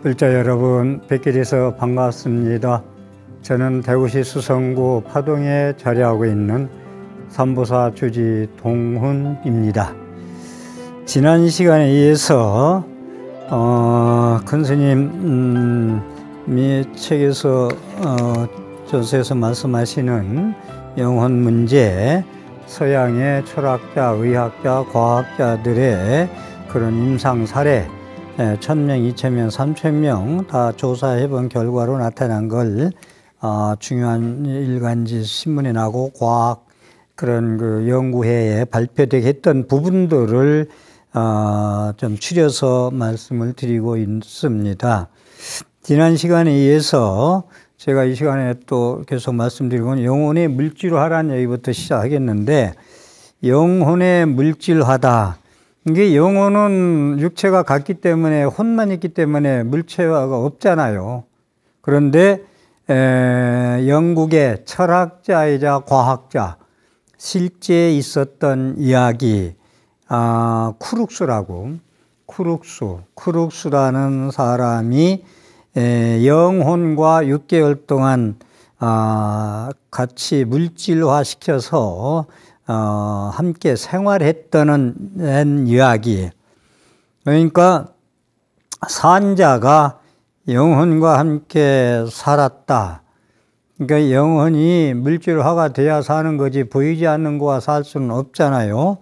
불자 여러분, 뵙게 돼서 반갑습니다. 저는 대구시 수성구 파동에 자리하고 있는 삼보사 주지 동훈입니다. 지난 시간에 이어서 큰 스님이 책에서 전서에서 말씀하시는 영혼 문제, 서양의 철학자, 의학자, 과학자들의 그런 임상 사례 1000명, 2000명, 3000명 다 조사해 본 결과로 나타난 걸 중요한 일간지 신문에 나고 과학 그런 그 연구회에 발표되게 했던 부분들을 좀 추려서 말씀을 드리고 있습니다. 지난 시간에 이어서 제가 이 시간에 또 계속 말씀드리고 영혼의 물질화라는 얘기부터 시작하겠는데, 영혼의 물질화다. 이게 영혼은 육체가 같기 때문에, 혼만 있기 때문에 물체화가 없잖아요. 그런데 영국의 철학자이자 과학자, 실제 있었던 이야기, 쿠룩수라는 사람이 영혼과 6개월 동안 같이 물질화시켜서 함께 생활했다는 이야기. 그러니까 산자가 영혼과 함께 살았다. 그러니까 영혼이 물질화가 돼야 사는 거지 보이지 않는 거와 살 수는 없잖아요.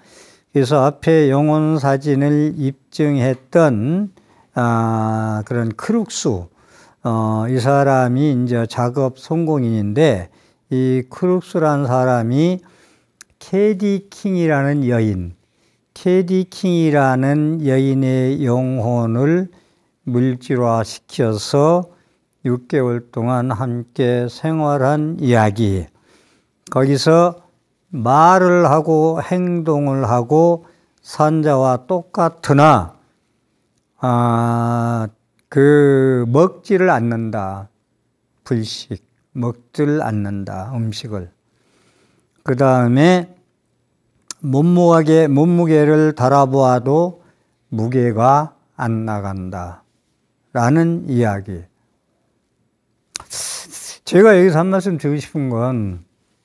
그래서 앞에 영혼 사진을 입증했던 그런 크룩수, 이 사람이 이제 작업 성공인인데, 이 크룩수라는 사람이 캐디 킹이라는 여인의 영혼을 물질화시켜서 6개월 동안 함께 생활한 이야기. 거기서 말을 하고 행동을 하고 산자와 똑같으나 먹지를 않는다. 먹지를 않는다. 음식을. 그 다음에 몸무게를 달아보아도 무게가 안 나간다. 라는 이야기. 제가 여기서 한 말씀 드리고 싶은 건,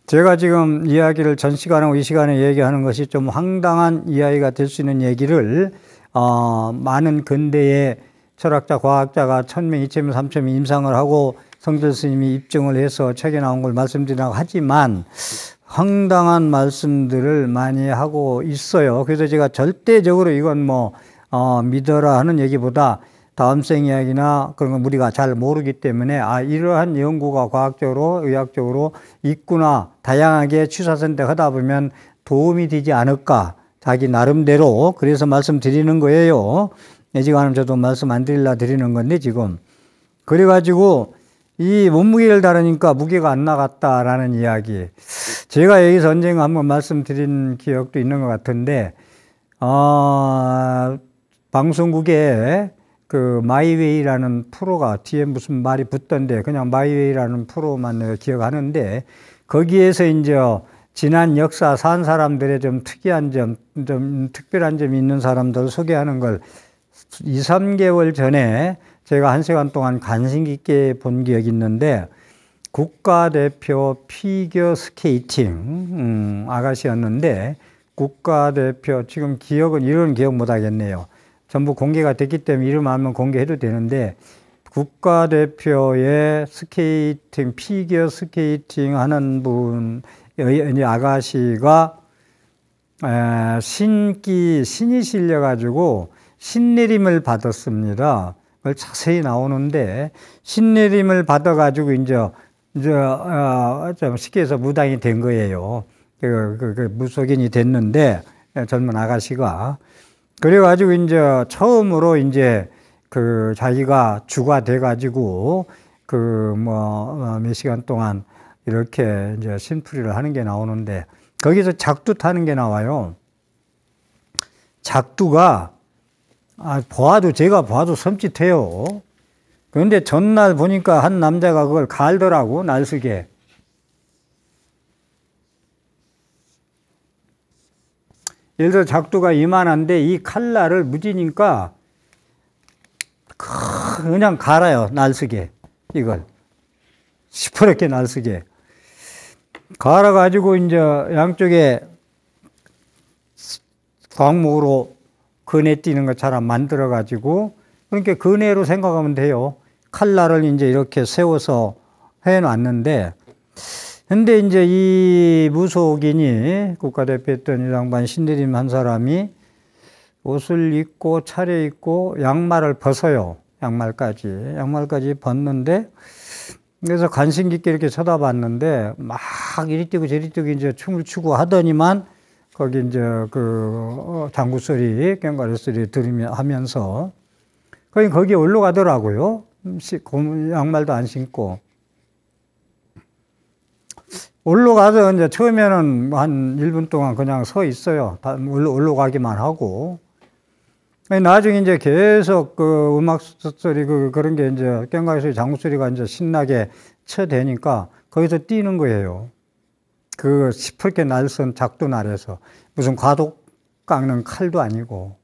제가 지금 이야기를 전 시간하고 이 시간에 얘기하는 것이 좀 황당한 이야기가 될 수 있는 얘기를 많은 근대의 철학자, 과학자가 1000명, 2000명, 3000명 임상을 하고 성전 스님이 입증을 해서 책에 나온 걸 말씀드리라고 하지만 황당한 말씀들을 많이 하고 있어요. 그래서 제가 절대적으로 이건 믿어라 하는 얘기보다 다음 생 이야기나 그런 건 우리가 잘 모르기 때문에 이러한 연구가 과학적으로, 의학적으로 있구나, 다양하게 취사선택하다 보면 도움이 되지 않을까, 자기 나름대로. 그래서 말씀드리는 거예요. 지금 저도 말씀 안 드리려 드리는 건데 지금. 그래가지고 이 몸무게를 다루니까 무게가 안 나갔다라는 이야기. 제가 여기서 언젠가 한번 말씀드린 기억도 있는 것 같은데, 방송국에 그 마이웨이라는 프로가 뒤에 무슨 말이 붙던데 그냥 마이웨이라는 프로만 내가 기억하는데, 거기에서 이제 지난 역사 산 사람들의 좀 특이한 점, 좀 특별한 점이 있는 사람들을 소개하는 걸 2, 3개월 전에 제가 1시간 동안 관심 깊게 본 기억이 있는데, 국가대표 피겨 스케이팅 아가씨였는데, 국가대표, 지금 기억은 이런 기억 못 하겠네요. 전부 공개가 됐기 때문에 이름 알면 공개해도 되는데, 국가대표의 스케이팅, 피겨 스케이팅 하는 분, 아가씨가 신이 실려가지고 신내림을 받았습니다. 그걸 자세히 나오는데, 신내림을 받아가지고 좀 쉽게 해서 무당이 된 거예요. 무속인이 됐는데, 젊은 아가씨가. 그래가지고 처음으로 자기가 주가 돼가지고 몇 시간 동안 이렇게 심풀이를 하는 게 나오는데, 거기서 작두 타는 게 나와요. 작두가 제가 봐도 섬찟해요. 그런데 전날 보니까 한 남자가 그걸 갈더라고, 날쓰게. 예를 들어 작두가 이만한데 이 칼날을 무지니까 그냥 갈아요. 날쓰게. 이걸. 시퍼렇게 날쓰게. 갈아가지고 이제 양쪽에 광목으로 그네 띄는 것처럼 만들어가지고, 그러니까 그네로 생각하면 돼요. 칼날을 이제 이렇게 세워서 해놨는데, 근데 이제 이 무속인이 국가대표했던 이 양반 신대림 한 사람이 옷을 입고 차려입고 양말을 벗어요. 양말까지 벗는데, 그래서 관심 깊게 이렇게 쳐다봤는데, 막 이리 뛰고 저리 뛰고 이제 춤을 추고 하더니만, 거기 이제 그 장구 소리, 꽹과리 소리 들으며 하면서, 거기에 올라가더라고요. 양말도 안 신고. 올라가서 이제 처음에는 한 1분 동안 그냥 서 있어요. 올라가기만 하고. 나중에 이제 계속 그 음악 소리, 그런 게 이제 꽹과리 소리, 장구 소리가 이제 신나게 쳐대니까 거기서 뛰는 거예요. 그 시퍼렇게 날선 작두날에서. 무슨 과독 깎는 칼도 아니고.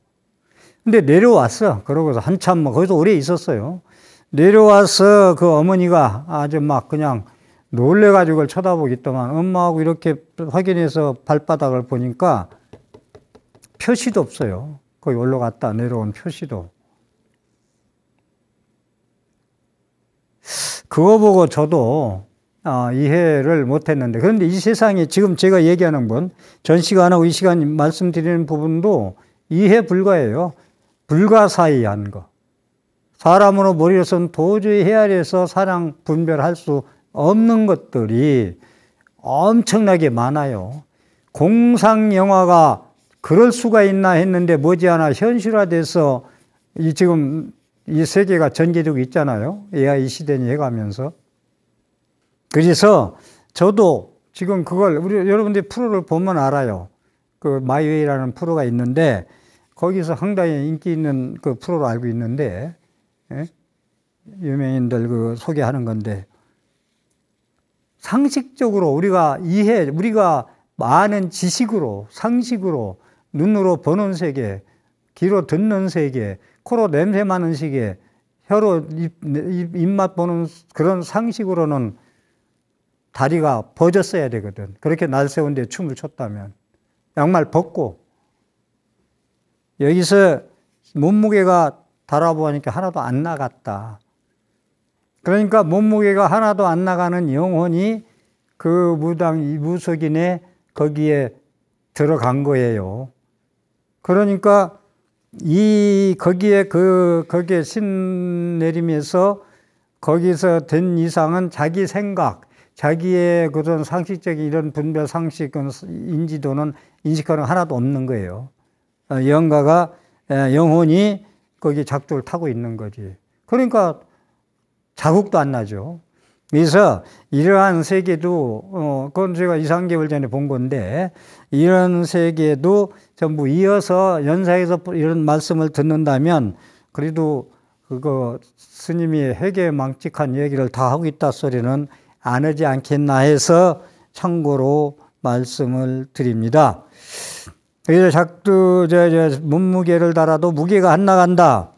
근데 내려왔어. 그러고서 한참 뭐 거기서 오래 있었어요. 내려와서 그 어머니가 아주 막 그냥 놀래가지고 그걸 쳐다보겠더만 엄마하고 이렇게 확인해서 발바닥을 보니까 표시도 없어요. 거기 올라갔다 내려온 표시도. 그거 보고 저도 이해를 못했는데, 그런데 이 세상에 지금 제가 얘기하는 건 전 시간하고 이 시간 말씀드리는 부분도 이해 불가예요. 불가사의한 거. 사람으로 머리로서는 도저히 헤아려서 사랑 분별할 수 없는 것들이 엄청나게 많아요. 공상 영화가 그럴 수가 있나 했는데 머지않아 현실화돼서 지금 이 세계가 전개되고 있잖아요. AI 시대니 해가면서. 그래서 저도 지금 그걸 여러분들이 프로를 보면 알아요. 그 마이웨이라는 프로가 있는데 거기서 상당히 인기 있는 그 프로로 알고 있는데, 예? 유명인들 그 소개하는 건데, 상식적으로 우리가 많은 지식으로, 상식으로, 눈으로 보는 세계, 귀로 듣는 세계, 코로 냄새 맡는 세계, 혀로 입맛 보는 그런 상식으로는 다리가 버졌어야 되거든. 그렇게 날 세운데 춤을 췄다면. 양말 벗고. 여기서 몸무게가 달아보니까 하나도 안 나갔다. 그러니까 몸무게가 하나도 안 나가는 영혼이 그 무속인의 거기에 들어간 거예요. 그러니까 거기에 신 내림에서 거기서 된 이상은 자기 생각, 자기의 그런 상식적인 이런 분별 상식, 인지도는 인식하는 하나도 없는 거예요. 영혼이 거기 작두를 타고 있는 거지. 그러니까 자국도 안 나죠. 그래서 이러한 세계도, 그건 제가 2, 3개월 전에 본 건데, 이런 세계도 전부 이어서 연사에서 이런 말씀을 듣는다면, 그래도 그거 스님이 회개망측한 얘기를 다 하고 있다 소리는 안 하지 않겠나 해서 참고로 말씀을 드립니다. 그래서 몸무게를 달아도 무게가 안 나간다.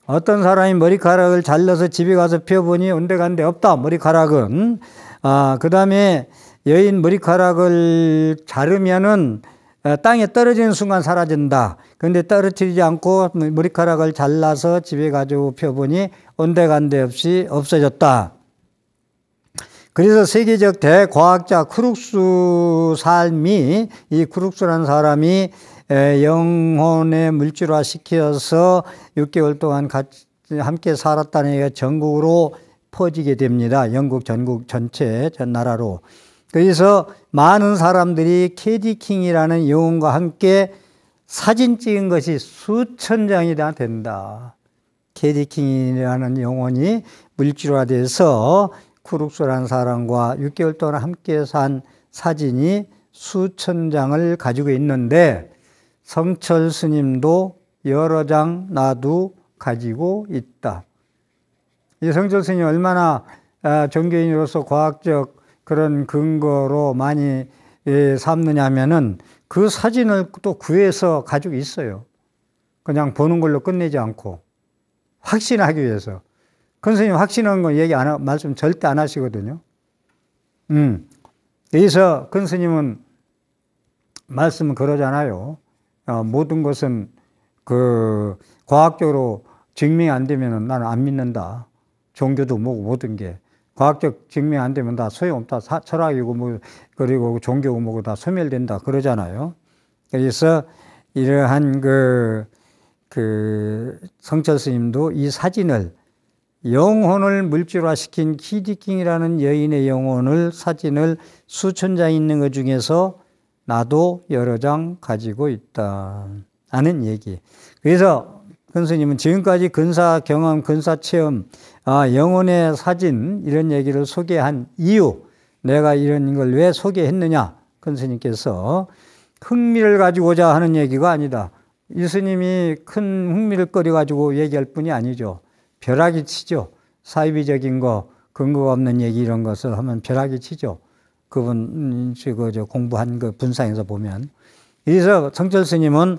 어떤 사람이 머리카락을 잘라서 집에 가서 펴보니 온데간데 없다. 머리카락은. 그 다음에 여인 머리카락을 자르면은 땅에 떨어지는 순간 사라진다. 그런데 떨어뜨리지 않고 머리카락을 잘라서 집에 가지고 펴보니 온데간데 없이 없어졌다. 그래서 세계적 대과학자 크룩스 삶이, 이 크룩스라는 사람이 영혼의 물질화 시켜서 6개월 동안 같이 함께 살았다는 얘기가 전국으로 퍼지게 됩니다. 영국 전국 전체 전 나라로. 그래서 많은 사람들이 캐디 킹이라는 영혼과 함께 사진 찍은 것이 수천 장이나 된다. 캐디 킹이라는 영혼이 물질화돼서 크룩스라는 사람과 6개월 동안 함께 산 사진이 수천 장을 가지고 있는데, 성철 스님도 여러 장 나도 가지고 있다. 이 성철 스님이 얼마나 종교인으로서 과학적 그런 근거로 많이 삼느냐면은 그 사진을 또 구해서 가지고 있어요. 그냥 보는 걸로 끝내지 않고. 확신하기 위해서. 큰 스님 확신한 거 얘기 말씀 절대 안 하시거든요. 그래서 큰 스님은 말씀은 그러잖아요. 모든 것은 과학적으로 증명이 안 되면 나는 안 믿는다. 종교도 뭐고 모든 게. 과학적 증명 안 되면 다 소용없다. 철학이고 그리고 종교고 뭐고 다 소멸된다. 그러잖아요. 그래서 이러한 성철 스님도 이 사진을 영혼을 물질화시킨 키디킹이라는 여인의 사진을 수천 장 있는 것 중에서 나도 여러 장 가지고 있다. 하는 얘기. 그래서 큰 스님은 지금까지 근사 경험, 근사 체험, 영혼의 사진 이런 얘기를 소개한 이유, 내가 이런 걸 왜 소개했느냐. 큰 스님께서 흥미를 가지고자 하는 얘기가 아니다. 이 스님이 큰 흥미를 끌어가지고 얘기할 뿐이 아니죠. 벼락이 치죠. 사이비적인 거, 근거가 없는 얘기 이런 것을 하면 벼락이 치죠. 그분, 공부한 그 분상에서 보면. 그래서 성철 스님은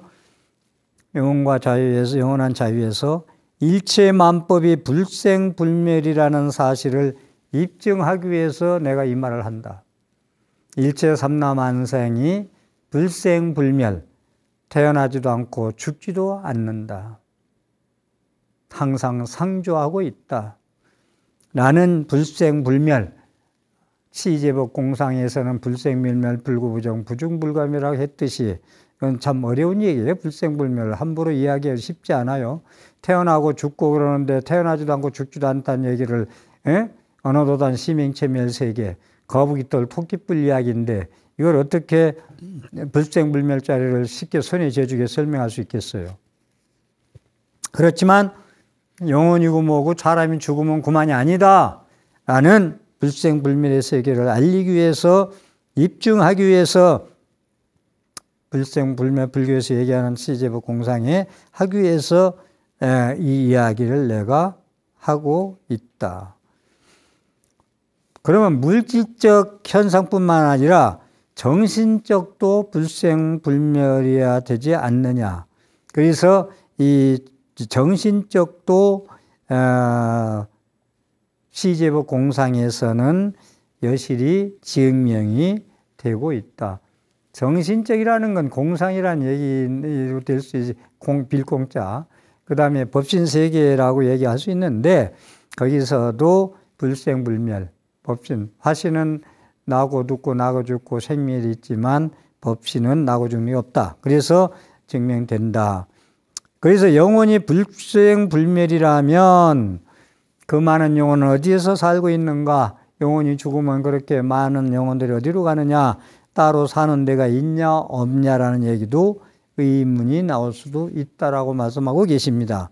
영원한 자유에서 일체 만법이 불생불멸이라는 사실을 입증하기 위해서 내가 이 말을 한다. 일체 삼라만생이 불생불멸, 태어나지도 않고 죽지도 않는다. 항상 상조하고 있다. 나는 불생불멸, 시제법 공상에서는 불생불멸, 불구부정, 부중불감이라고 했듯이 그건 참 어려운 얘기예요. 불생불멸 함부로 이야기하기 쉽지 않아요. 태어나고 죽고 그러는데 태어나지도 않고 죽지도 않다는 얘기를 언어도단 시명체멸세계 거북이털 토끼뿔 이야기인데 이걸 어떻게 불생불멸자리를 쉽게 손에 쥐어주게 설명할 수 있겠어요. 그렇지만 영혼이고 뭐고 사람이 죽으면 그만이 아니다 라는 불생불멸의 세계를 알리기 위해서, 입증하기 위해서 불생불멸 불교에서 얘기하는 시제법 공상에 하기 위해서 이 이야기를 내가 하고 있다. 그러면 물질적 현상뿐만 아니라 정신적도 불생불멸이어야 되지 않느냐. 그래서 이 정신적도 시제법 공상에서는 여실히 증명이 되고 있다. 정신적이라는 건 공상이라는 얘기로 될 수 있지. 빌공자. 그 다음에 법신세계라고 얘기할 수 있는데 거기서도 불생불멸, 법신. 화신은 나고 죽고 나고 죽고 생멸이 있지만 법신은 나고 죽음이 없다. 그래서 증명된다. 그래서 영혼이 불생불멸이라면 그 많은 영혼은 어디에서 살고 있는가? 영혼이 죽으면 그렇게 많은 영혼들이 어디로 가느냐? 따로 사는 데가 있냐 없냐라는 얘기도 의문이 나올 수도 있다라고 말씀하고 계십니다.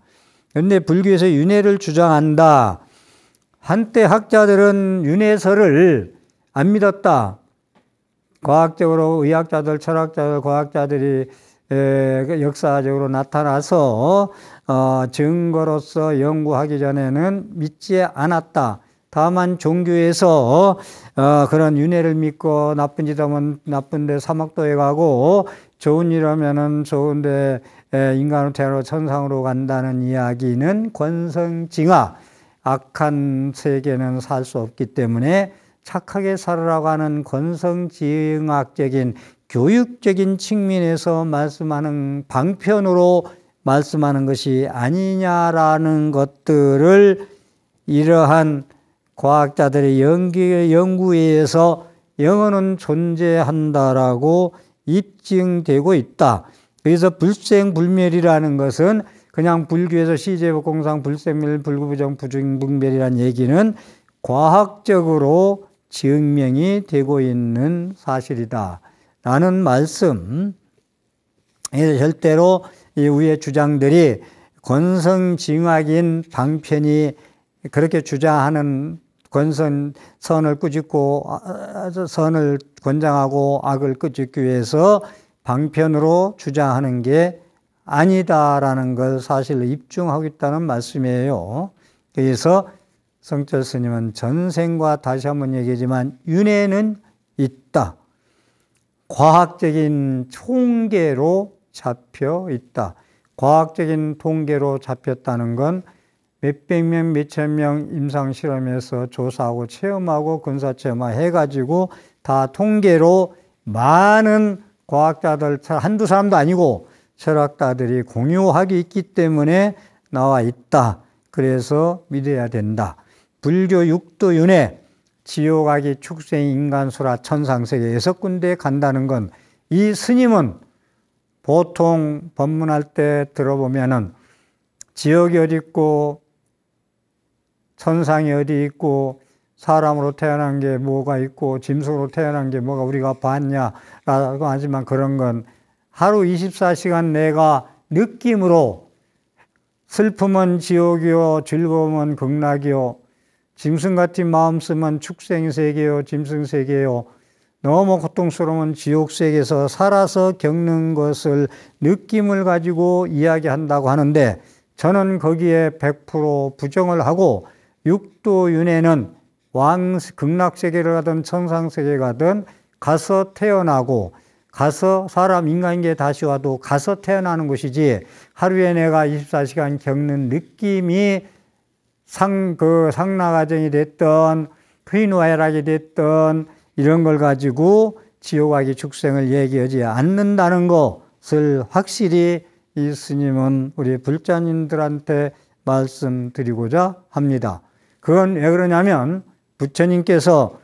그런데 불교에서 윤회를 주장한다. 한때 학자들은 윤회설을 안 믿었다. 과학적으로 의학자들, 철학자들, 과학자들이 역사적으로 나타나서 증거로서 연구하기 전에는 믿지 않았다. 다만 종교에서 그런 윤회를 믿고 나쁜 짓 하면 나쁜데 사막도에 가고 좋은 일 하면은 좋은데 인간으로 태어나 천상으로 간다는 이야기는 권성징악, 악한 세계는 살 수 없기 때문에 착하게 살으라고 하는 권성징악적인 교육적인 측면에서 말씀하는 방편으로 말씀하는 것이 아니냐라는 것들을 이러한 과학자들의 연구에 의해서 영혼은 존재한다라고 입증되고 있다. 그래서 불생불멸이라는 것은 그냥 불교에서 시제법 공상 불생멸 불구부정 부중불멸이라는 얘기는 과학적으로 증명이 되고 있는 사실이다 라는 말씀. 절대로 이 위의 주장들이 권성징악인 방편이 그렇게 주장하는 선을 꾸짖고 선을 권장하고 악을 꾸짖기 위해서 방편으로 주장하는 게 아니다라는 걸 사실로 입증하고 있다는 말씀이에요. 그래서 성철 스님은 전생과 다시 한번 얘기하지만 윤회는 있다. 과학적인 통계로 잡혀 있다. 과학적인 통계로 잡혔다는 건 몇백 명, 몇천 명 임상실험에서 조사하고 체험하고 근사체험하 해가지고 다 통계로 많은 과학자들, 한두 사람도 아니고 철학자들이 공유하고 있기 때문에 나와 있다. 그래서 믿어야 된다. 불교 육도윤회 지옥아기 축생 인간수라 천상세계 6군데 간다는 건 이 스님은 보통 법문할 때 들어보면은 지옥이 어디 있고 천상이 어디 있고 사람으로 태어난 게 뭐가 있고 짐승으로 태어난 게 뭐가 우리가 봤냐라고 하지만 그런 건 하루 24시간 내가 느낌으로 슬픔은 지옥이요 즐거움은 극락이요 짐승 같은 마음 쓰면 축생세계요 짐승세계요 너무 고통스러운 지옥세계에서 살아서 겪는 것을 느낌을 가지고 이야기한다고 하는데 저는 거기에 100% 부정을 하고 육도윤회는 극락세계를 가든 천상세계 가든 가서 태어나고 가서 사람 인간계 다시 와도 가서 태어나는 것이지 하루에 내가 24시간 겪는 느낌이 상나가정이 됐던 희노애락이 됐던 이런 걸 가지고 지옥아기 축생을 얘기하지 않는다는 것을 확실히 이 스님은 우리 불자님들한테 말씀드리고자 합니다. 그건 왜 그러냐면 부처님께서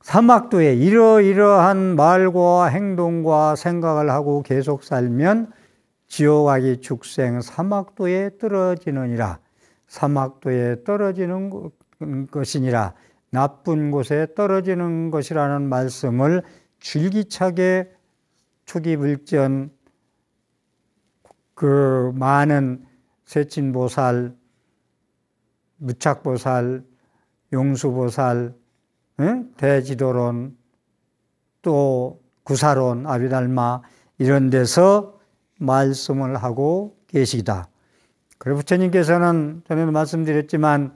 사막도에 이러이러한 말과 행동과 생각을 하고 계속 살면 지옥아기 축생 사막도에 떨어지느니라. 사막도에 떨어지는 것이니라. 나쁜 곳에 떨어지는 것이라는 말씀을 줄기차게 초기불전 그 많은 세친보살, 무착보살, 용수보살, 대지도론, 또 구사론, 아비달마 이런 데서 말씀을 하고 계시다. 그리고 부처님께서는 전에도 말씀드렸지만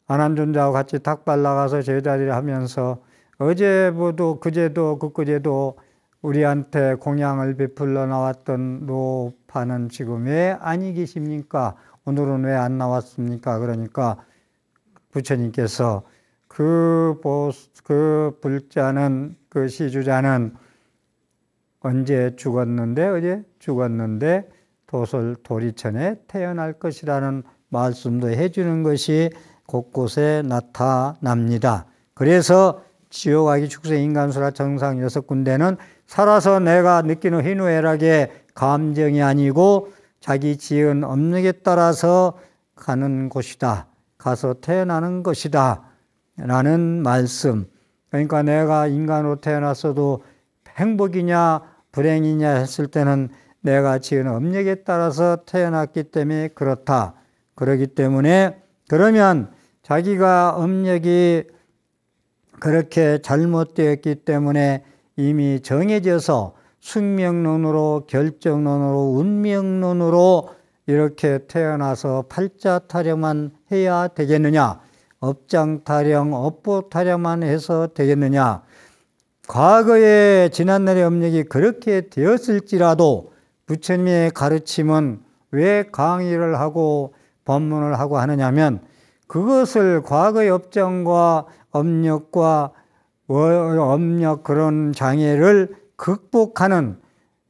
아난존자와 같이 닭발 나가서 제자들이 하면서 어제도 그제도 그제도 우리한테 공양을 베풀러 나왔던 노파는 지금 왜 아니 계십니까? 오늘은 왜 안 나왔습니까? 그러니까 부처님께서 그 불자는 그 시주자는 언제 죽었는데 어제 죽었는데 도리천에 태어날 것이라는 말씀도 해주는 것이 곳곳에 나타납니다. 그래서 지옥아기 축생 인간수라 정상 6군데는 살아서 내가 느끼는 희노애락의 감정이 아니고 자기 지은 업력에 따라서 가는 곳이다. 가서 태어나는 것이다. 라는 말씀. 그러니까 내가 인간으로 태어났어도 행복이냐 불행이냐 했을 때는 내가 지은 업력에 따라서 태어났기 때문에 그렇다. 그렇기 때문에 그러면 자기가 업력이 그렇게 잘못되었기 때문에 이미 정해져서 숙명론으로 결정론으로 운명론으로 이렇게 태어나서 팔자타령만 해야 되겠느냐? 업장타령, 업보타령만 해서 되겠느냐? 과거에 지난날의 업력이 그렇게 되었을지라도 부처님의 가르침은 왜 강의를 하고 법문을 하고 하느냐면 그것을 과거의 업장과 업력과 업력 그런 장애를 극복하는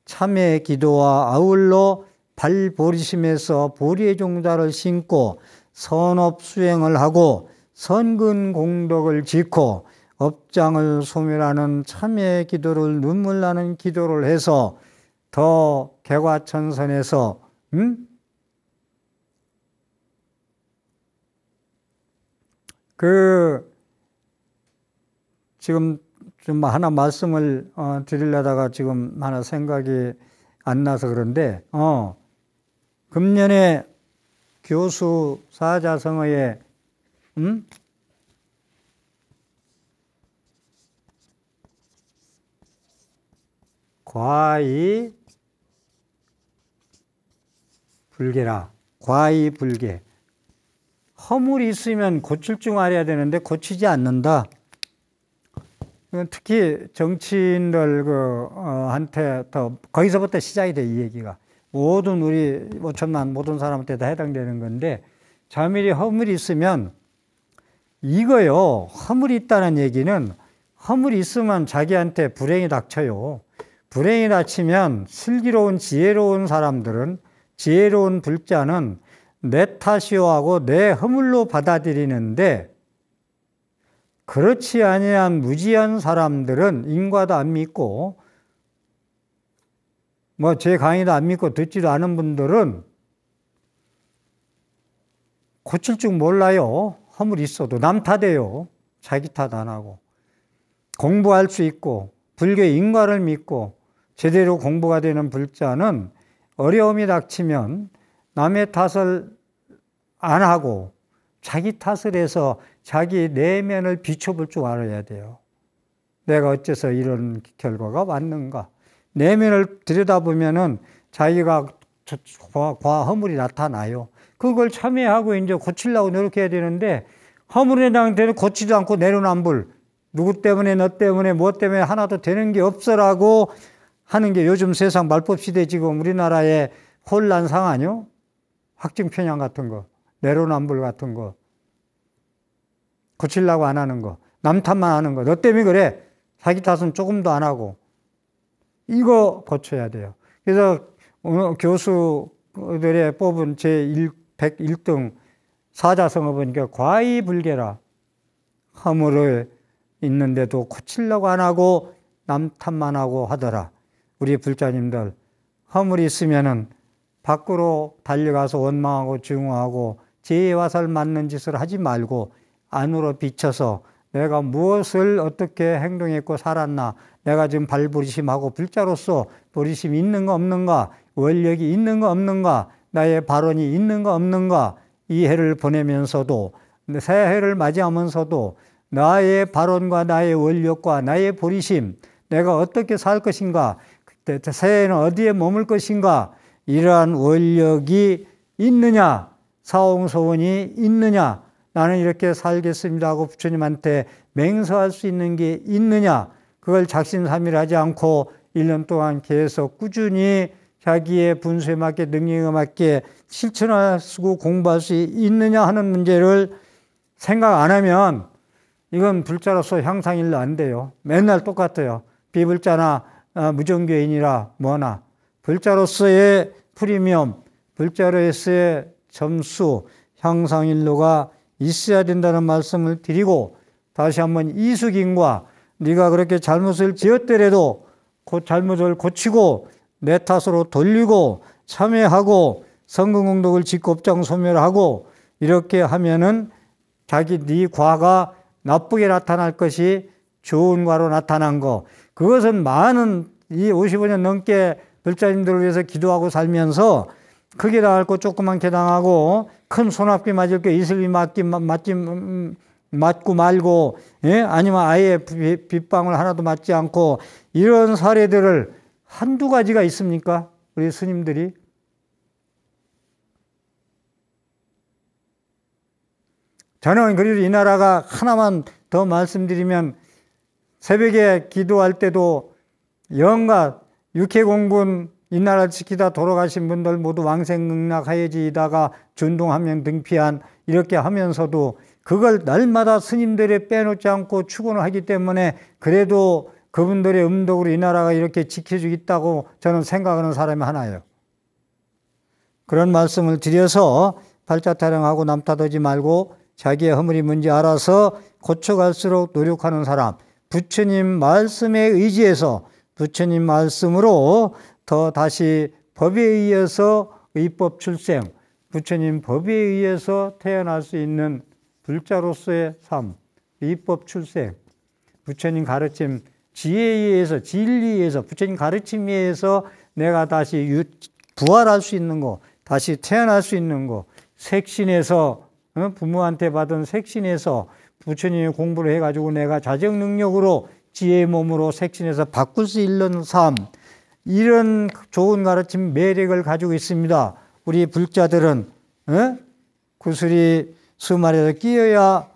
참회 기도와 아울러 발보리심에서 보리의 종자를 신고 선업 수행을 하고 선근 공덕을 짓고 업장을 소멸하는 참회 기도를 눈물 나는 기도를 해서 더 개과천선해서 지금 좀 하나 말씀을 드리려다가 지금 하나 생각이 안 나서 그런데 금년에 교수 사자성어에 과이 불개라. 과이 불개. 허물이 있으면 고칠 줄 알아야 되는데 고치지 않는다. 특히 정치인들 한테 더 거기서부터 시작이 돼, 이 얘기가. 모든 우리 5천만 모든 사람한테 다 해당되는 건데, 자멸이 허물이 있으면 이거요. 허물이 있다는 얘기는 허물이 있으면 자기한테 불행이 닥쳐요. 불행이 닥치면 슬기로운 지혜로운 사람들은, 지혜로운 불자는 내 탓이요 하고 내 허물로 받아들이는데, 그렇지 아니한 무지한 사람들은 인과도 안 믿고 뭐 제 강의도 안 믿고 듣지도 않은 분들은 고칠 줄 몰라요. 허물이 있어도 남 탓해요. 자기 탓 안 하고. 공부할 수 있고 불교의 인과를 믿고 제대로 공부가 되는 불자는 어려움이 닥치면 남의 탓을 안 하고 자기 탓을 해서 자기 내면을 비춰볼 줄 알아야 돼요. 내가 어째서 이런 결과가 왔는가. 내면을 들여다보면은 자기가 허물이 나타나요. 그걸 참여하고 이제 고치려고 노력해야 되는데, 허물에 대한 데는 고치지도 않고 내로남불. 누구 때문에, 너 때문에, 뭐 때문에 하나도 되는 게 없어라고 하는 게 요즘 세상 말법 시대 지금 우리나라의 혼란 상황이요. 확증 편향 같은 거, 내로남불 같은 거, 고치려고 안 하는 거, 남 탓만 하는 거. 너 때문에 그래. 자기 탓은 조금도 안 하고. 이거 고쳐야 돼요. 그래서 오늘 교수들의 뽑은 제101등 사자성어 보니까 과의불개라. 허물을 있는데도 고치려고 안 하고 남 탓만 하고 하더라. 우리 불자님들, 허물이 있으면은 밖으로 달려가서 원망하고 증오하고 죄와살 맞는 짓을 하지 말고 안으로 비춰서 내가 무엇을 어떻게 행동했고 살았나, 내가 지금 발부리심하고 불자로서 부리심이 있는가 없는가, 원력이 있는가 없는가, 나의 발언이 있는가 없는가, 이 해를 보내면서도, 새해를 맞이하면서도 나의 발언과 나의 원력과 나의 부리심, 내가 어떻게 살 것인가, 새해는 어디에 머물 것인가, 이러한 원력이 있느냐, 사홍소원이 있느냐, 나는 이렇게 살겠습니다 하고 부처님한테 맹세할 수 있는 게 있느냐, 그걸 작심삼일하지 않고 1년 동안 계속 꾸준히 자기의 분수에 맞게 능력에 맞게 실천할 수 공부할 수 있느냐 하는 문제를 생각 안 하면 이건 불자로서 향상일로 안 돼요. 맨날 똑같아요. 비불자나 무종교인이라 뭐나 불자로서의 프리미엄, 불자로서의 점수, 향상일로가 있어야 된다는 말씀을 드리고, 다시 한번 이수긴과 네가 그렇게 잘못을 지었더라도 그 잘못을 고치고 내 탓으로 돌리고 참회하고 성근공덕을 짓고 업장 소멸하고 이렇게 하면은 자기 네 과가 나쁘게 나타날 것이 좋은 과로 나타난 거, 그것은 많은 이 55년 넘게 불자님들을 위해서 기도하고 살면서 크게 당할 거 조그맣게 당하고 큰 손아귀 맞을 거 이슬비 맞고 말고, 예? 아니면 아예 빗방울 하나도 맞지 않고 이런 사례들을 한두 가지가 있습니까? 우리 스님들이. 저는 그래도 이 나라가 하나만 더 말씀드리면, 새벽에 기도할 때도 영가 육해공군 이 나라 지키다 돌아가신 분들 모두 왕생응락하여지다가 준동하면 등피한, 이렇게 하면서도 그걸 날마다 스님들이 빼놓지 않고 축원을 하기 때문에 그래도 그분들의 음덕으로 이 나라가 이렇게 지켜주고 있다고 저는 생각하는 사람이 하나예요. 그런 말씀을 드려서 발자 타령하고 남 탓하지 말고 자기의 허물이 뭔지 알아서 고쳐갈수록 노력하는 사람, 부처님 말씀에 의지해서 부처님 말씀으로 더 다시 법에 의해서 의법 출생, 부처님 법에 의해서 태어날 수 있는 불자로서의 삶, 의법 출생, 부처님 가르침, 지혜에 의해서, 진리에 의해서, 부처님 가르침에 의해서 내가 다시 부활할 수 있는 거, 다시 태어날 수 있는 거, 색신에서, 부모한테 받은 색신에서 부처님이 공부를 해가지고 내가 자정 능력으로 지혜의 몸으로 색신에서 바꿀 수 있는 삶, 이런 좋은 가르침 매력을 가지고 있습니다. 우리 불자들은 구슬이 수말에서 끼어야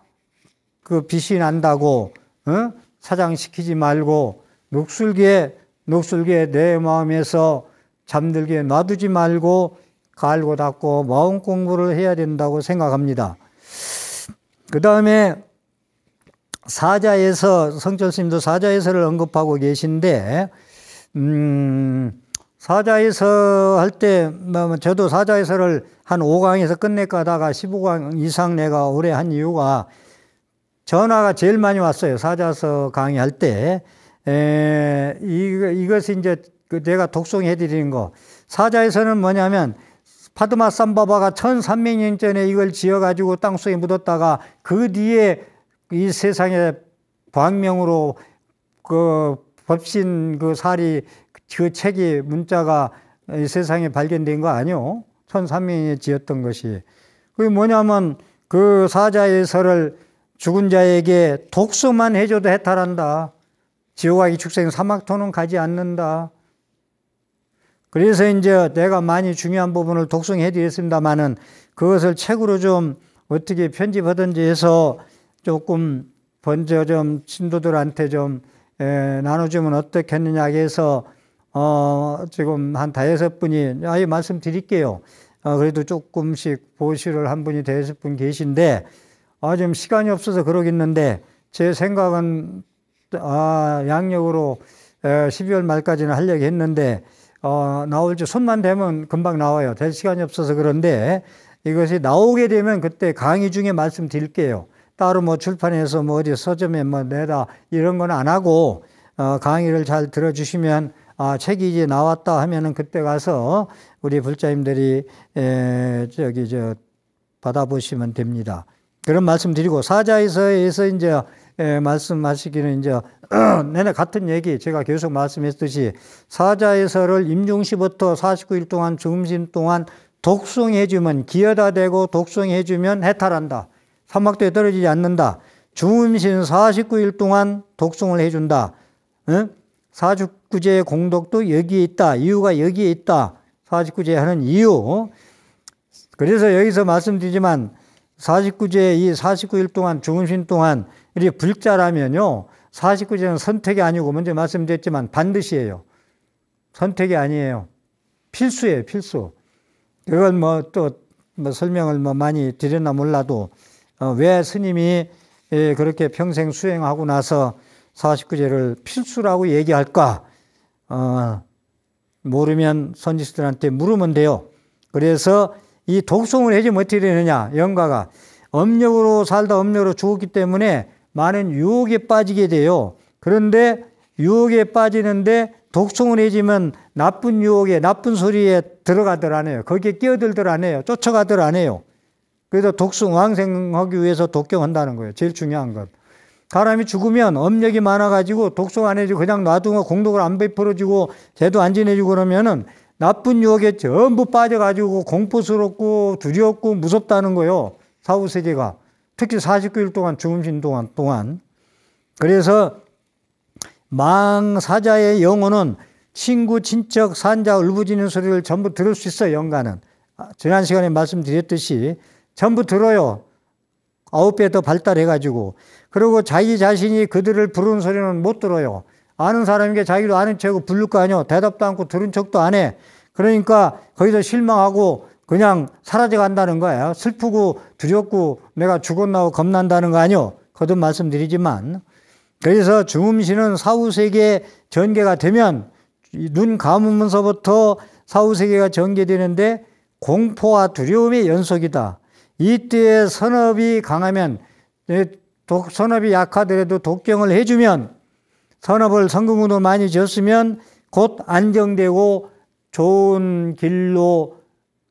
그 빛이 난다고 사장시키지 말고 녹슬게 내 마음에서 잠들게 놔두지 말고 갈고 닦고 마음 공부를 해야 된다고 생각합니다. 그 다음에 사자에서, 성철 스님도 사자에서를 언급하고 계신데, 사자에서 할 때, 저도 사자에서를 한 5강에서 끝낼까 하다가 15강 이상 내가 오래 한 이유가 전화가 제일 많이 왔어요. 사자서 강의할 때. 이것이 이제 내가 독송해 드리는 거. 사자에서는 뭐냐면, 파드마 삼바바가 1300년 전에 이걸 지어가지고 땅속에 묻었다가 그 뒤에 이 세상에 광명으로 그 법신 그 사리 그 책이 문자가 이 세상에 발견된 거 아니요? 1300년에 지었던 것이. 그게 뭐냐면 그 사자에서를 죽은 자에게 독서만 해줘도 해탈한다. 지옥아기 축생 사막토는 가지 않는다. 그래서 이제 내가 많이 중요한 부분을 독송해 드렸습니다만은 그것을 책으로 좀 어떻게 편집하든지 해서 조금 번져 좀 신도들한테 좀 나눠주면 어떻겠느냐 해서 지금 한 5분이 아예 말씀드릴게요. 그래도 조금씩 보시를 한 분이 5분 계신데 지금 시간이 없어서 그러겠는데 제 생각은 양력으로 12월 말까지는 하려고 했는데 나올지 손만 대면 금방 나와요. 될 시간이 없어서 그런데 이것이 나오게 되면 그때 강의 중에 말씀드릴게요. 따로 뭐 출판해서 뭐 어디 서점에 뭐 내다 이런 건 안 하고 강의를 잘 들어주시면 책이 이제 나왔다 하면은 그때 가서 우리 불자님들이 받아보시면 됩니다. 그런 말씀 드리고 사자에서에서 이제 말씀하시기는 이제 내내 같은 얘기 제가 계속 말씀했듯이 사자에서를 임종시부터 49일 동안 중심 동안 독송해주면 기여다 되고 독송해주면 해탈한다. 사막도에 떨어지지 않는다. 중음신 49일 동안 독송을 해준다. 사십구제의 공덕도 여기에 있다. 이유가 여기에 있다. 49제 하는 이유. 그래서 여기서 말씀드리지만 49제 이 49일 동안 중음신 동안 이렇게 불자라면요. 49제는 선택이 아니고 먼저 말씀드렸지만 반드시예요. 선택이 아니에요. 필수예요. 필수. 그걸 뭐 또 설명을 많이 드렸나 몰라도 왜 스님이 그렇게 평생 수행하고 나서 49제를 필수라고 얘기할까? 모르면 선지수들한테 물으면 돼요. 그래서 이 독송을 해주면 어떻게 되느냐? 영가가 엄력으로 살다 엄력으로 죽었기 때문에 많은 유혹에 빠지게 돼요. 그런데 유혹에 빠지는데 독송을 해주면 나쁜 유혹에 나쁜 소리에 들어가들 안 해요. 거기에 끼어들들 안 해요. 쫓아가들 안 해요. 그래서 독송 왕생하기 위해서 독경한다는 거예요. 제일 중요한 것. 사람이 죽으면 업력이 많아가지고 독송 안 해주고 그냥 놔두고 공덕을 안 베풀어주고 제도 안 지내주고 그러면은 나쁜 유혹에 전부 빠져가지고 공포스럽고 두렵고 무섭다는 거예요. 사후세계가. 특히 49일 동안 중음신 동안. 그래서 망사자의 영혼은 친구, 친척, 산자, 울부짖는 소리를 전부 들을 수 있어요. 영가는. 지난 시간에 말씀드렸듯이 전부 들어요. 9배 더 발달해가지고. 그리고 자기 자신이 그들을 부르는 소리는 못 들어요. 아는 사람에게 자기도 아는 척하고 부를 거 아니에요. 대답도 않고 들은 척도 안 해. 그러니까 거기서 실망하고 그냥 사라져 간다는 거예요. 슬프고 두렵고 내가 죽었나고 겁난다는 거 아니에요. 거듭 말씀드리지만. 그래서 중음신은 사후세계 전개가 되면 눈 감으면서부터 사후세계가 전개되는데 공포와 두려움의 연속이다. 이때에 선업이 강하면 선업이 약하더라도 독경을 해주면 선업을 성공으로 많이 졌으면 곧 안정되고 좋은 길로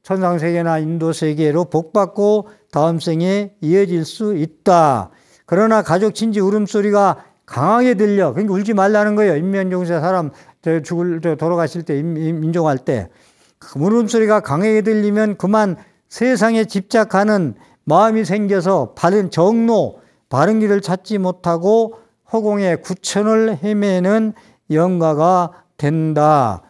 천상세계나 인도세계로 복받고 다음 생에 이어질 수 있다. 그러나 가족 친지 울음소리가 강하게 들려. 그러니까 울지 말라는 거예요. 인면종세 사람 돌아가실 때 인종할 때 울음소리가 강하게 들리면 그만 세상에 집착하는 마음이 생겨서 바른 정로, 바른 길을 찾지 못하고 허공의 구천을 헤매는 영가가 된다.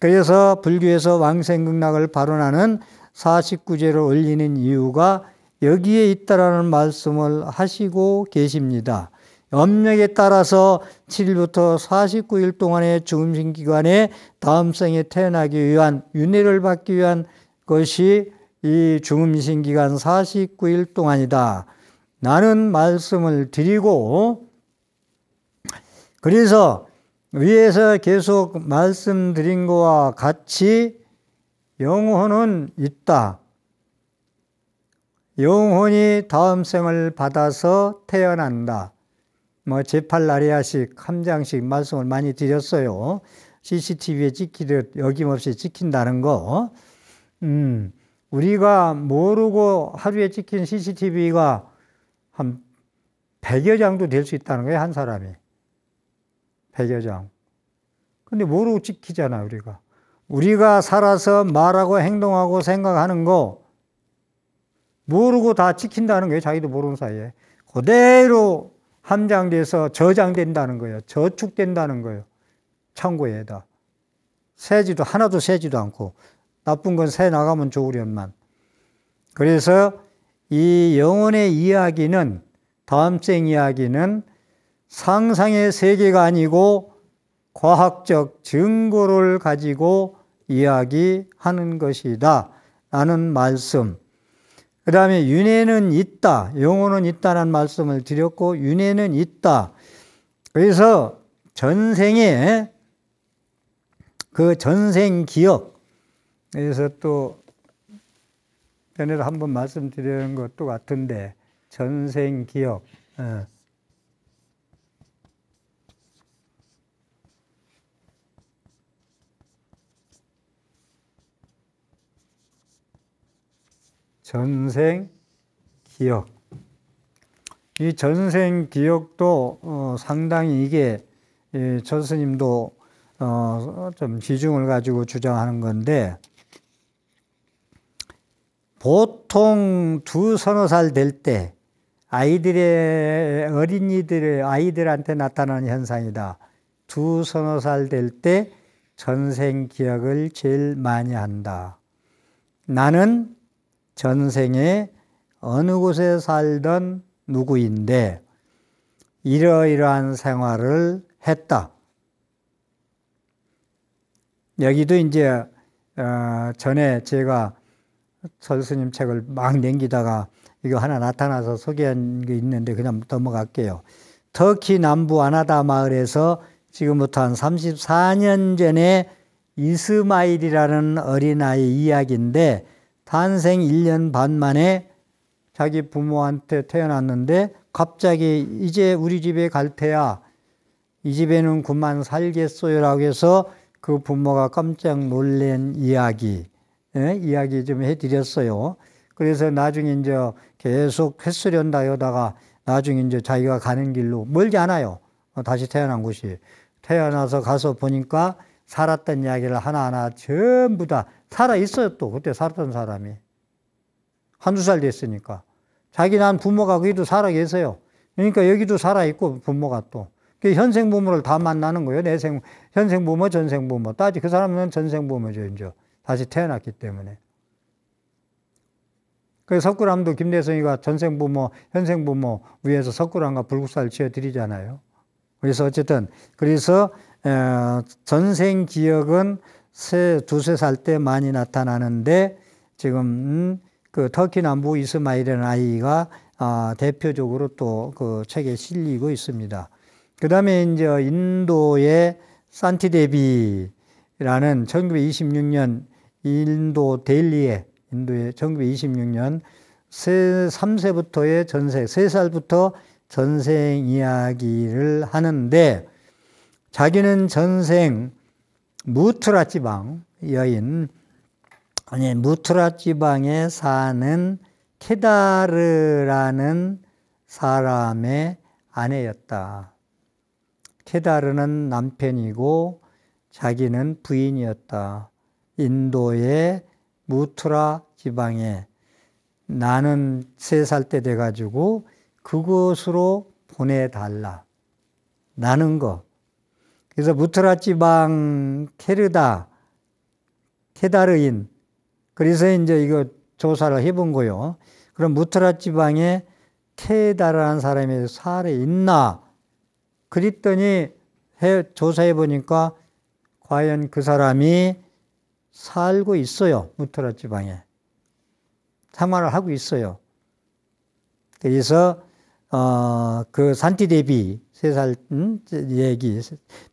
그래서 불교에서 왕생극락을 발언하는 49제를 올리는 이유가 여기에 있다라는 말씀을 하시고 계십니다. 염력에 따라서 7일부터 49일 동안의 죽음신 기간에 다음 생에 태어나기 위한 윤회를 받기 위한 것이 이 죽음신 기간 49일 동안이다. 라는 말씀을 드리고, 그래서 위에서 계속 말씀드린 것과 같이 영혼은 있다. 영혼이 다음 생을 받아서 태어난다. 제8나리아식 함장식 말씀을 많이 드렸어요. CCTV에 찍히듯 여김없이 찍힌다는 거. 우리가 모르고 하루에 찍힌 CCTV가 한 100여 장도 될 수 있다는 거예요, 한 사람이. 100여 장. 근데 모르고 찍히잖아, 우리가. 우리가 살아서 말하고 행동하고 생각하는 거 모르고 다 찍힌다는 거예요, 자기도 모르는 사이에. 그대로 함장돼서 저장된다는 거예요. 저축된다는 거예요. 창고에다. 하나도 새지도 않고. 나쁜 건 새 나가면 좋으련만. 그래서 이 영혼의 이야기는, 다음 생 이야기는 상상의 세계가 아니고 과학적 증거를 가지고 이야기하는 것이다. 라는 말씀. 그 다음에 윤회는 있다. 영혼은 있다는 말씀을 드렸고, 윤회는 있다. 그래서 전생에 그 전생 기억, 그래서 또 전에도 한번 말씀드린 것도 같은데, 전생 기억. 전생 기억. 이 전생 기억도 상당히 이게 전스님도 좀 지중을 가지고 주장하는 건데, 보통 서너 살 될 때 아이들한테 나타나는 현상이다. 서너 살 될 때 전생 기억을 제일 많이 한다. 나는 전생에 어느 곳에 살던 누구인데 이러이러한 생활을 했다. 여기도 이제 전에 제가 설스님 책을 막 남기다가 이거 하나 나타나서 소개한 게 있는데 그냥 넘어갈게요. 터키 남부 아나다 마을에서 지금부터 한 34년 전에 이스마일이라는 어린아이 이야기인데, 탄생 1년 반 만에 자기 부모한테 태어났는데 갑자기 이제 우리 집에 갈 테야. 이 집에는 그만 살겠어요라고 해서 그 부모가 깜짝 놀란 이야기 좀 해드렸어요. 그래서 나중에 이제 계속 횟수련다 하다가 나중에 이제 자기가 가는 길로 멀지 않아요. 다시 태어난 곳이. 태어나서 가서 보니까 살았던 이야기를 하나하나 전부 다 살아있어요. 또 그때 살았던 사람이. 한두 살 됐으니까. 자기 난 부모가 거기도 살아 계세요. 그러니까 여기도 살아있고 부모가 또. 현생 부모를 다 만나는 거예요. 현생 부모, 전생 부모. 따지 그 사람은 전생 부모죠. 이제 다시 태어났기 때문에. 그 석굴암도 김대성이가 전생 부모, 현생 부모 위에서 석굴암과 불국사를 지어드리잖아요. 그래서 어쨌든 그래서 전생 기억은 두세 살 때 많이 나타나는데, 지금 그 터키 남부 이스마일이라는 아이가 대표적으로 또 그 책에 실리고 있습니다. 그 다음에 이제 인도의 산티데비라는 1926년 인도의 1926년 3세부터의 전생, 3살부터 전생 이야기를 하는데, 자기는 전생 무트라 지방 여인, 무트라 지방에 사는 케다르라는 사람의 아내였다. 케다르는 남편이고 자기는 부인이었다. 인도의 무트라 지방에 나는 3살 때 돼가지고 그곳으로 보내달라. 라는 거. 그래서 무트라 지방 케다르인. 그래서 이제 이거 조사를 해본 거요. 그럼 무트라 지방에 케다르라는 사람이 살아 있나? 그랬더니 조사해 보니까 과연 그 사람이 살고 있어요. 무토라 지방에. 생활을 하고 있어요. 그래서 그 산티대비 3살 얘기,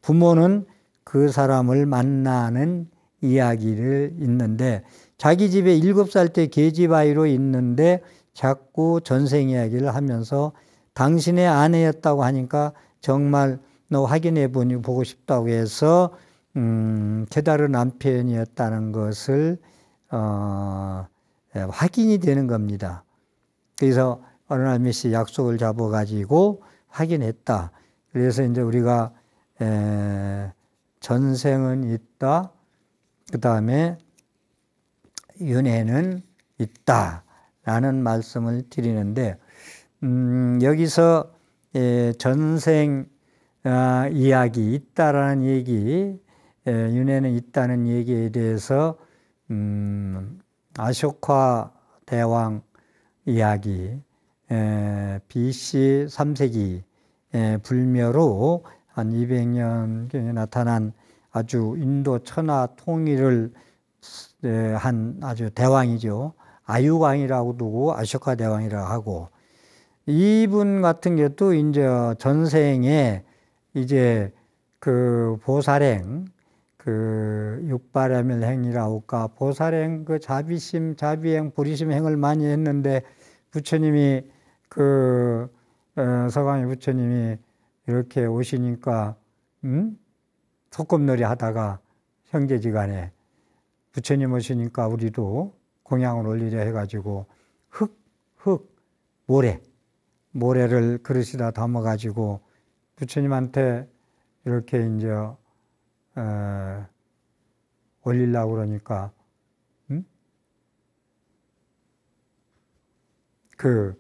부모는 그 사람을 만나는 이야기를 있는데 자기 집에 7살 때 계집아이로 있는데 자꾸 전생 이야기를 하면서 당신의 아내였다고 하니까 정말 너 확인해 보고 싶다고 해서 제다른 남편이었다는 것을 확인이 되는 겁니다. 그래서 어느 날 몇시 약속을 잡아가지고 확인했다. 그래서 이제 우리가 전생은 있다. 그 다음에 윤회는 있다. 라는 말씀을 드리는데 여기서 전생 이야기 있다라는 얘기, 윤회는 있다는 얘기에 대해서 아쇼카 대왕 이야기, BC 3세기 불멸후 한 200년경에 나타난 아주 인도 천하 통일을 한 아주 대왕이죠. 아유왕이라고 두고 아쇼카 대왕이라고 하고, 이분 같은 경우도 이제 전생에 이제 그 보살행, 그 육바라밀 행이라고 할까, 보살행 그 자비심, 자비행, 보리심 행을 많이 했는데 부처님이 그 서강의 부처님이 이렇게 오시니까 소꿉놀이 하다가 형제지간에 부처님 오시니까 우리도 공양을 올리려 해가지고 모래를 그릇에다 담아가지고 부처님한테 이렇게 이제 올리려고 그러니까 그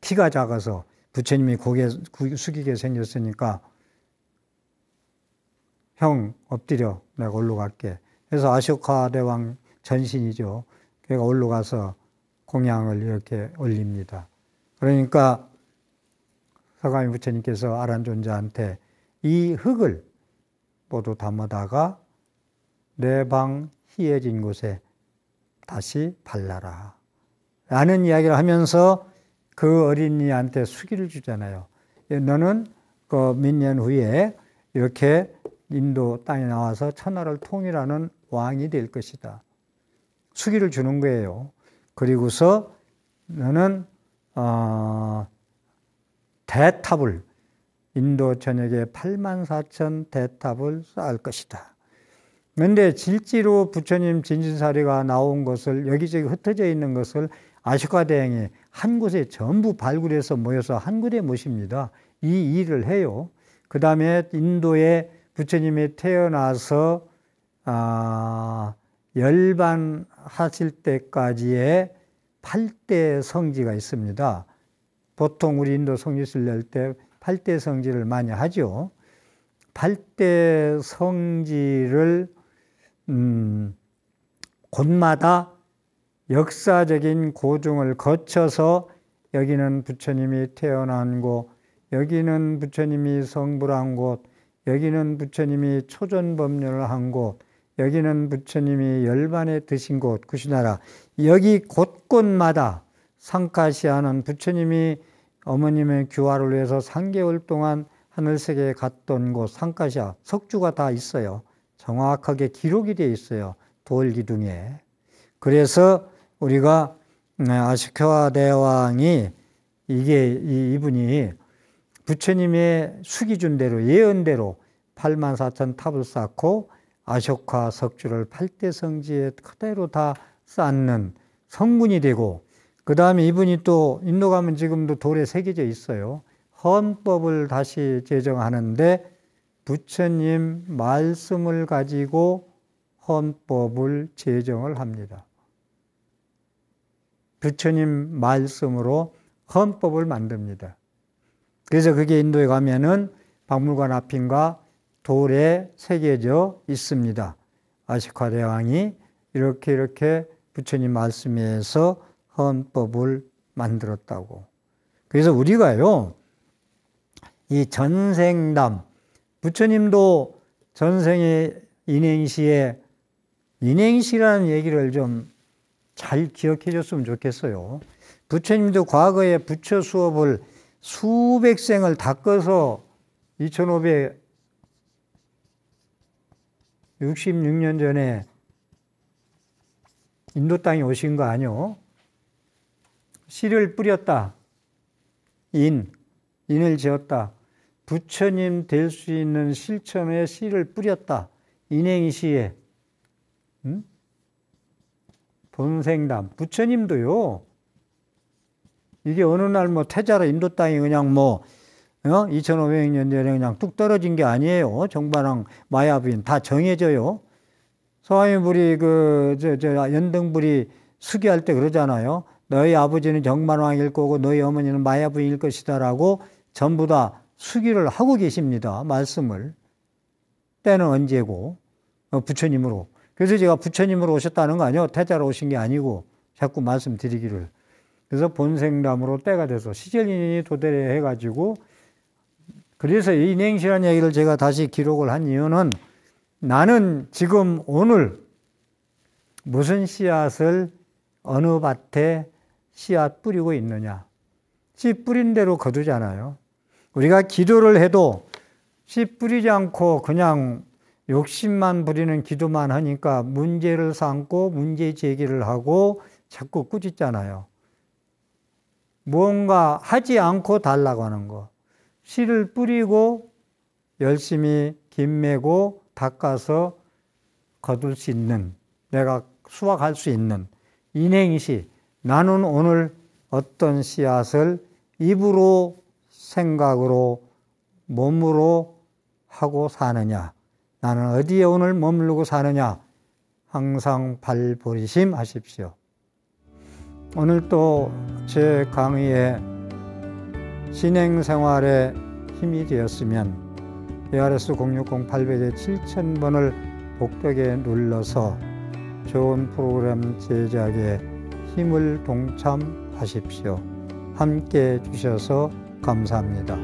키가 작아서 부처님이 고개 숙이게 생겼으니까 형 엎드려, 내가 올라갈게. 그래서 아쇼카 대왕 전신이죠. 걔가 올라가서 공양을 이렇게 올립니다. 그러니까 서가미 부처님께서 아란존자한테 이 흙을 모두 담아다가 내 방 희해진 곳에 다시 발라라 라는 이야기를 하면서 그 어린이한테 수기를 주잖아요. 너는 그 몇 년 후에 이렇게 인도 땅에 나와서 천하를 통일하는 왕이 될 것이다. 수기를 주는 거예요. 그리고서 너는 대탑을, 인도 전역에 84,000 대탑을 쌓을 것이다. 그런데 실제로 부처님 진신사례가 나온 것을, 여기저기 흩어져 있는 것을 아쇼카 대왕이 한 곳에 전부 발굴해서 모여서 한 곳에 모십니다. 이 일을 해요. 그 다음에 인도에 부처님이 태어나서 열반하실 때까지의 8대 성지가 있습니다. 보통 우리 인도 성지를 낼 때 8대 성지를 많이 하죠. 8대 성지를 곳마다 역사적인 고증을 거쳐서 여기는 부처님이 태어난 곳, 여기는 부처님이 성불한 곳, 여기는 부처님이 초전법륜을 한 곳, 여기는 부처님이 열반에 드신 곳, 구시나라, 여기 곳곳마다 상카시하는 부처님이 어머님의 규화를 위해서 3개월 동안 하늘세계에 갔던 곳, 상카시아, 석주가 다 있어요. 정확하게 기록이 되어 있어요. 돌기둥에. 그래서 우리가 아쇼카 대왕이 이분이 부처님의 수기준 대로, 예언대로 84,000 탑을 쌓고 아쇼카 석주를 8대 성지에 그대로 다 쌓는 성군이 되고, 그 다음에 이분이 또 인도 가면 지금도 돌에 새겨져 있어요. 헌법을 다시 제정하는데 부처님 말씀을 가지고 헌법을 제정을 합니다. 부처님 말씀으로 헌법을 만듭니다. 그래서 그게 인도에 가면은 박물관 앞인가 돌에 새겨져 있습니다. 아쇼카 대왕이 이렇게 부처님 말씀에서 헌법을 만들었다고. 그래서 우리가요, 이 전생담, 부처님도 전생의 인행시에 인행시라는 얘기를 좀 잘 기억해 줬으면 좋겠어요. 부처님도 과거에 부처 수업을 수백 생을 닦아서 2566년 전에 인도 땅에 오신 거 아니요? 씨를 뿌렸다. 인을 지었다. 부처님 될 수 있는 실천에 씨를 뿌렸다. 인행시에. 본생담. 부처님도요, 이게 어느 날 뭐 태자로 인도 땅에 그냥 2500년 전에 그냥 뚝 떨어진 게 아니에요. 정반왕, 마야부인 다 정해져요. 서화인불이 연등불이 수기할 때 그러잖아요. 너희 아버지는 정반왕일 거고 너희 어머니는 마야부인일 것이다라고 전부 다 수기를 하고 계십니다. 말씀을. 때는 언제고 부처님으로. 그래서 제가 부처님으로 오셨다는 거 아니에요. 태자로 오신 게 아니고 자꾸 말씀드리기를. 그래서 본생담으로 때가 돼서 시절인연이 도대래 해가지고, 그래서 이 인행시라는 얘기를 제가 다시 기록을 한 이유는, 나는 지금 오늘 무슨 씨앗을 어느 밭에 씨앗 뿌리고 있느냐. 씨 뿌린 대로 거두잖아요. 우리가 기도를 해도 씨 뿌리지 않고 그냥 욕심만 부리는 기도만 하니까 문제를 삼고 문제 제기를 하고 자꾸 꾸짖잖아요. 무언가 하지 않고 달라고 하는 거. 씨를 뿌리고 열심히 김매고 닦아서 거둘 수 있는, 내가 수확할 수 있는 인행시. 나는 오늘 어떤 씨앗을 입으로, 생각으로, 몸으로 하고 사느냐. 나는 어디에 오늘 머무르고 사느냐. 항상 발버리심 하십시오. 오늘 또 제 강의에 신행생활에 힘이 되었으면 ARS 060-800-7000번을 복덕에 눌러서 좋은 프로그램 제작에 힘을 동참하십시오. 함께 해주셔서 감사합니다.